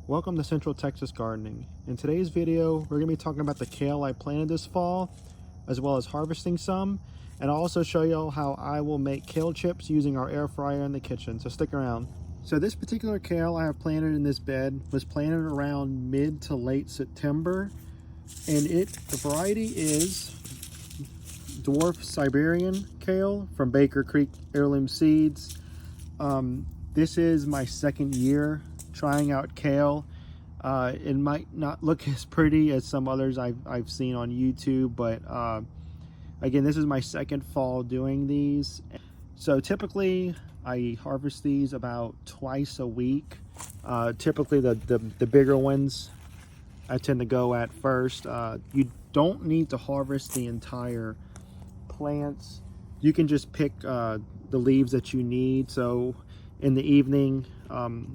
Welcome to Central Texas Gardening. In today's video, we're going to be talking about the kale I planted this fall, as well as harvesting some, and I'll also show you how I will make kale chips using our air fryer in the kitchen, so stick around. So this particular kale I have planted in this bed was planted around mid to late September, and the variety is dwarf Siberian kale from Baker Creek Heirloom Seeds. This is my second year trying out kale. It might not look as pretty as some others I've seen on YouTube, but again, this is my second fall doing these. So typically I harvest these about twice a week. Typically the bigger ones I tend to go at first. You don't need to harvest the entire plants. You can just pick the leaves that you need. So in the evening,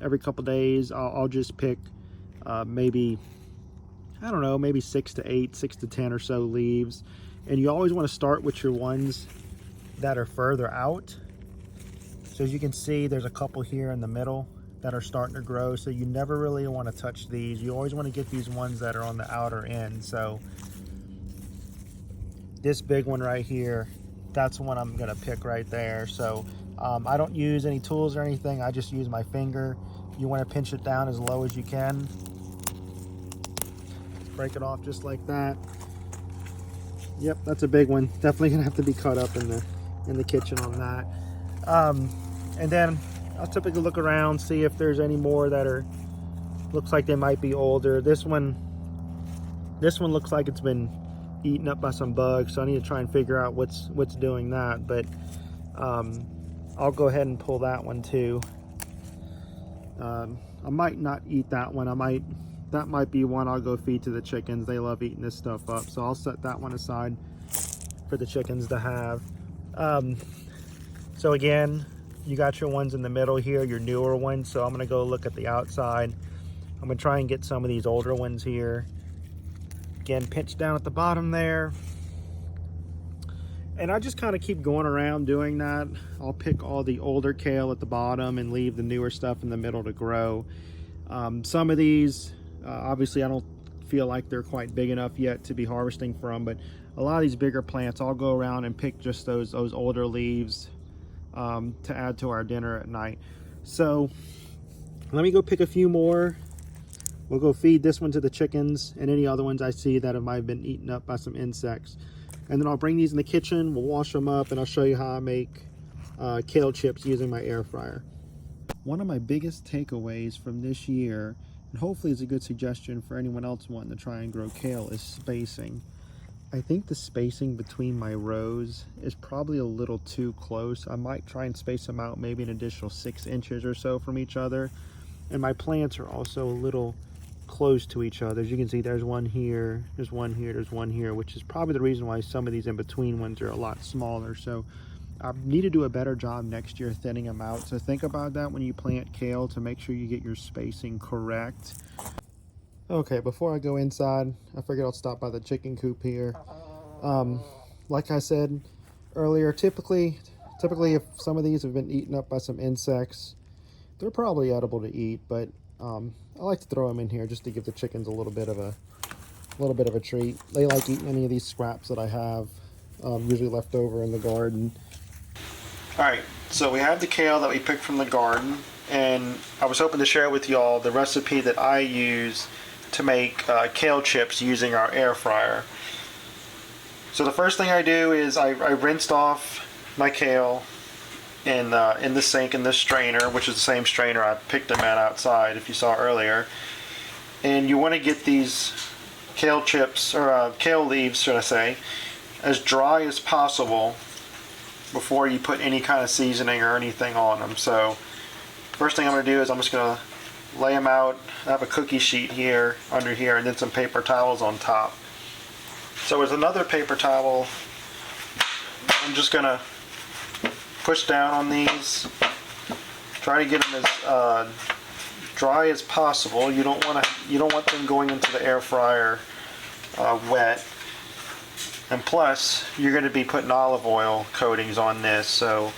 every couple days, I'll just pick maybe, I don't know, maybe 6 to 8, 6 to 10 or so leaves. And you always want to start with your ones that are further out. So as you can see, there's a couple here in the middle that are starting to grow. So you never really want to touch these. You always want to get these ones that are on the outer end. So this big one right here, that's one I'm gonna pick right there. So I don't use any tools or anything. I just use my finger. You want to pinch it down as low as you can. Break it off just like that. Yep, that's a big one. Definitely gonna have to be cut up in the kitchen on that. And then I'll typically look around, see if there's any more that looks like they might be older. This one looks like it's been eaten up by some bugs, so I need to try and figure out what's doing that. But I'll go ahead and pull that one too. I might not eat that one. That might be one I'll go feed to the chickens. They love eating this stuff up, so I'll set that one aside for the chickens to have. So again, you got your ones in the middle here, your newer ones. So I'm gonna go look at the outside. I'm gonna try and get some of these older ones here. Again, pinch down at the bottom there. And I just kind of keep going around doing that. I'll pick all the older kale at the bottom and leave the newer stuff in the middle to grow. Some of these, obviously I don't feel like they're quite big enough yet to be harvesting from, but a lot of these bigger plants, I'll go around and pick just those older leaves to add to our dinner at night. So let me go pick a few more. We'll go feed this one to the chickens and any other ones I see that might have been eaten up by some insects. And then I'll bring these in the kitchen, we'll wash them up, and I'll show you how I make kale chips using my air fryer. One of my biggest takeaways from this year, and hopefully it's a good suggestion for anyone else wanting to try and grow kale, is spacing. I think the spacing between my rows is probably a little too close. I might try and space them out maybe an additional 6 inches or so from each other. And my plants are also a little close to each other. As you can see, there's one here, there's one here, there's one here, which is probably the reason why some of these in between ones are a lot smaller. So I need to do a better job next year thinning them out. So think about that when you plant kale to make sure you get your spacing correct. Okay, before I go inside, I figured I'll stop by the chicken coop here. Like I said earlier, typically if some of these have been eaten up by some insects, they're probably edible to eat, but I like to throw them in here just to give the chickens a little bit of a treat. They like eating any of these scraps that I have, usually left over in the garden. All right, so we have the kale that we picked from the garden, and I was hoping to share with y'all the recipe that I use to make kale chips using our air fryer. So the first thing I do is I rinsed off my kale in the sink in this strainer, which is the same strainer I picked them at outside, if you saw earlier. And you want to get these kale chips, or kale leaves, should I say, as dry as possible before you put any kind of seasoning or anything on them. So first thing I'm going to do is I'm just going to lay them out. I have a cookie sheet here, under here, and then some paper towels on top. So with another paper towel, I'm just going to push down on these. Try to get them as dry as possible. You don't want them going into the air fryer wet. And plus, you're going to be putting olive oil coatings on this, so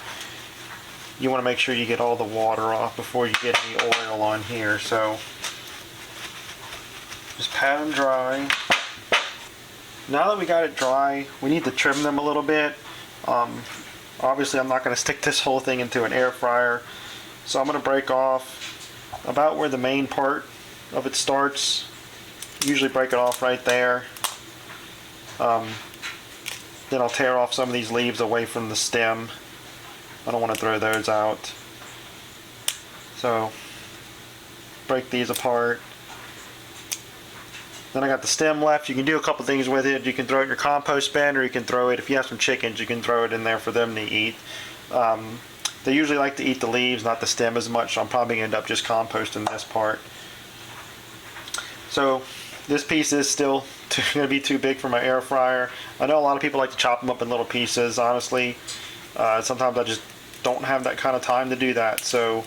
you want to make sure you get all the water off before you get any oil on here. So Just pat them dry. Now that we got it dry, we need to trim them a little bit. Obviously, I'm not going to stick this whole thing into an air fryer, so I'm going to break off about where the main part of it starts. Usually break it off right there. Then I'll tear off some of these leaves away from the stem. I don't want to throw those out. So break these apart. Then I got the stem left. You can do a couple things with it. You can throw it in your compost bin, or you can throw it, if you have some chickens, you can throw it in there for them to eat. They usually like to eat the leaves, not the stem as much, so I'm probably going to end up just composting this part. So this piece is still going to be too big for my air fryer. I know a lot of people like to chop them up in little pieces, honestly. Sometimes I just don't have that kind of time to do that, so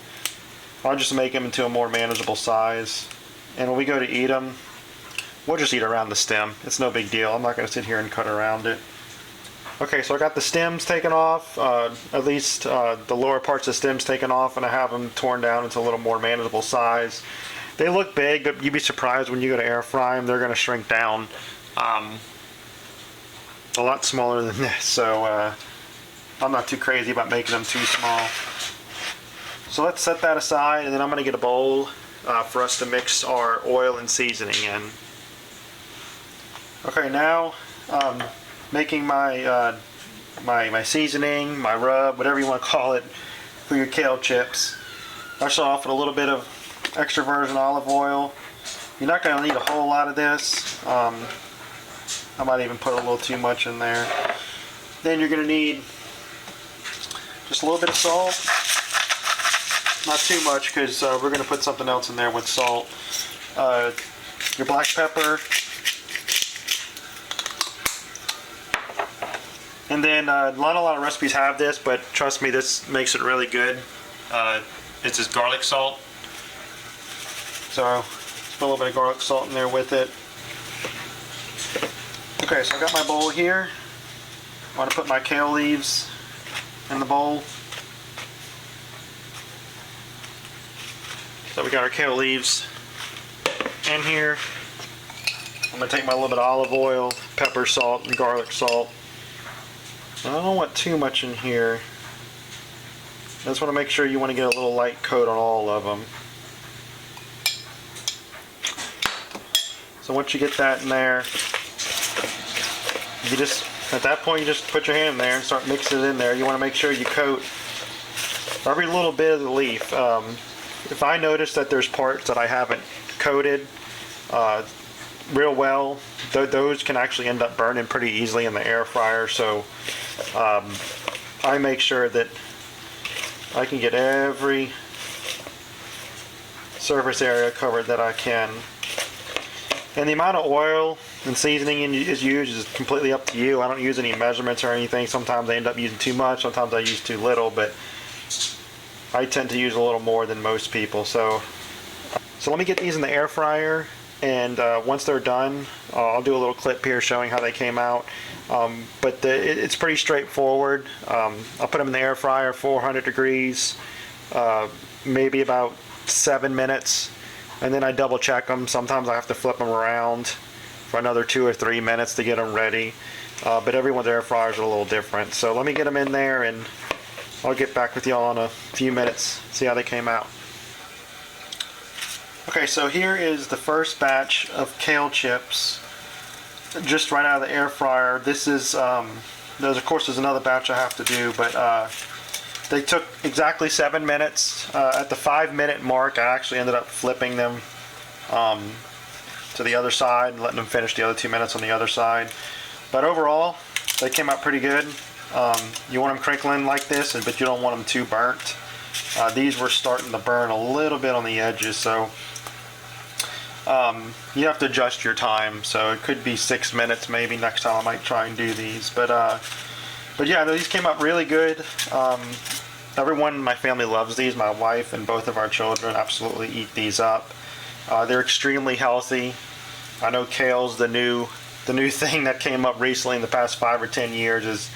I'll just make them into a more manageable size. And when we go to eat them, we'll just eat around the stem. It's no big deal. I'm not going to sit here and cut around it. Okay, so I got the stems taken off, at least the lower parts of the stems taken off, and I have them torn down into a little more manageable size. They look big, but you'd be surprised when you go to air fry them, they're going to shrink down a lot smaller than this. So I'm not too crazy about making them too small. So let's set that aside, and then I'm going to get a bowl for us to mix our oil and seasoning in. Okay, now making my my seasoning, my rub, whatever you want to call it, for your kale chips. I start off with a little bit of extra virgin olive oil. You're not going to need a whole lot of this. I might even put a little too much in there. Then you're going to need just a little bit of salt. Not too much, because we're going to put something else in there with salt. Your black pepper. And then not a lot of recipes have this, but trust me, this makes it really good. It's just garlic salt. So just put a little bit of garlic salt in there with it. Okay, so I got my bowl here. I want to put my kale leaves in the bowl. So we got our kale leaves in here. I'm going to take my little bit of olive oil, pepper, salt, and garlic salt. I don't want too much in here. I just want to make sure you want to get a little light coat on all of them. So once you get that in there, you just, at that point, you just put your hand in there and start mixing it in there. You want to make sure you coat every little bit of the leaf. If I notice that there's parts that I haven't coated real well, those can actually end up burning pretty easily in the air fryer. So I make sure that I can get every surface area covered that I can. And the amount of oil and seasoning is used is completely up to you. I don't use any measurements or anything. Sometimes I end up using too much, sometimes I use too little, but I tend to use a little more than most people. So let me get these in the air fryer, and once they're done, I'll do a little clip here showing how they came out. But it's pretty straightforward. I'll put them in the air fryer, 400 degrees, maybe about 7 minutes. And then I double check them. Sometimes I have to flip them around for another 2 or 3 minutes to get them ready. But everyone's air fryers are a little different. So let me get them in there, and I'll get back with y'all in a few minutes, see how they came out. Okay, so here is the first batch of kale chips, just right out of the air fryer. This is, there's of course there's another batch I have to do, but they took exactly 7 minutes. At the 5-minute mark, I actually ended up flipping them to the other side and letting them finish the other 2 minutes on the other side. But overall, they came out pretty good. You want them crinkling like this, but you don't want them too burnt. These were starting to burn a little bit on the edges, so you have to adjust your time. So it could be 6 minutes maybe. Next time I might try and do these. But yeah, these came out really good. Everyone in my family loves these. My wife and both of our children absolutely eat these up. They're extremely healthy. I know kale's the new thing that came up recently in the past 5 or 10 years as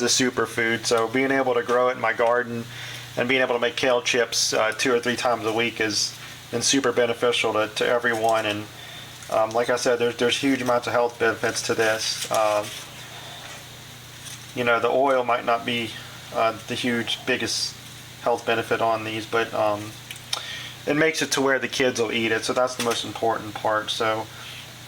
a superfood. So being able to grow it in my garden and being able to make kale chips 2 or 3 times a week has been super beneficial to everyone. And Like I said, there's huge amounts of health benefits to this. You know, the oil might not be the biggest health benefit on these, but it makes it to where the kids will eat it, so that's the most important part. So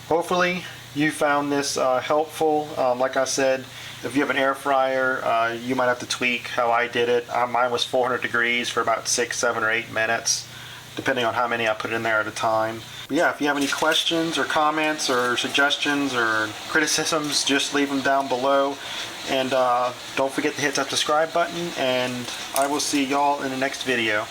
hopefully you found this helpful. Like I said, if you have an air fryer, you might have to tweak how I did it. Mine was 400 degrees for about 6, 7, or 8 minutes, depending on how many I put in there at a time. But yeah, if you have any questions or comments or suggestions or criticisms, just leave them down below. And don't forget to hit that subscribe button, and I will see y'all in the next video.